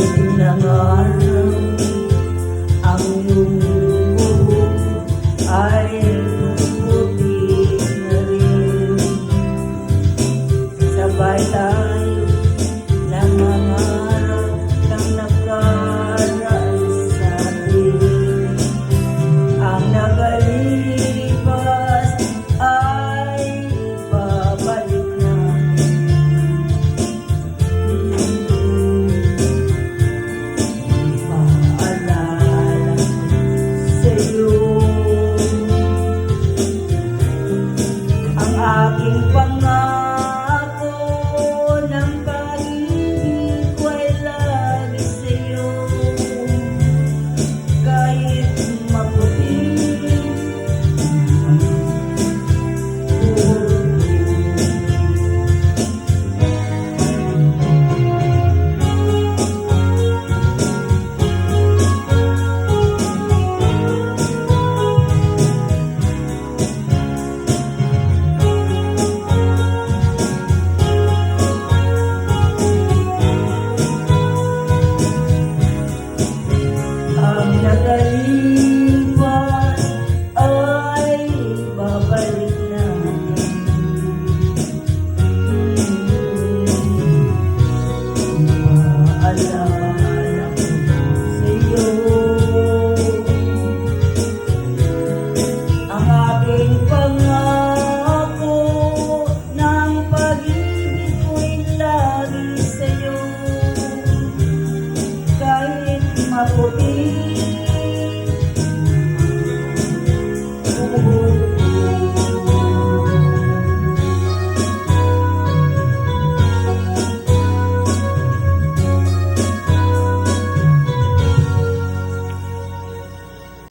Darating ng araw, ang iyong buhok ay puputi na rin. Sabay tayo na mangarap ng nakaraan sa atin. Ang nagalipas ay babalik natin. Paalala sa'yo ang aking pangako ng pag-ibig ko ay lagi sa'yo. Kahit maputi ang nagalipas ay babalik natin. Paalala ko sa'yo ang aking pangako ng pag-ibig ko'y lagi sa'yo. Kahit maputi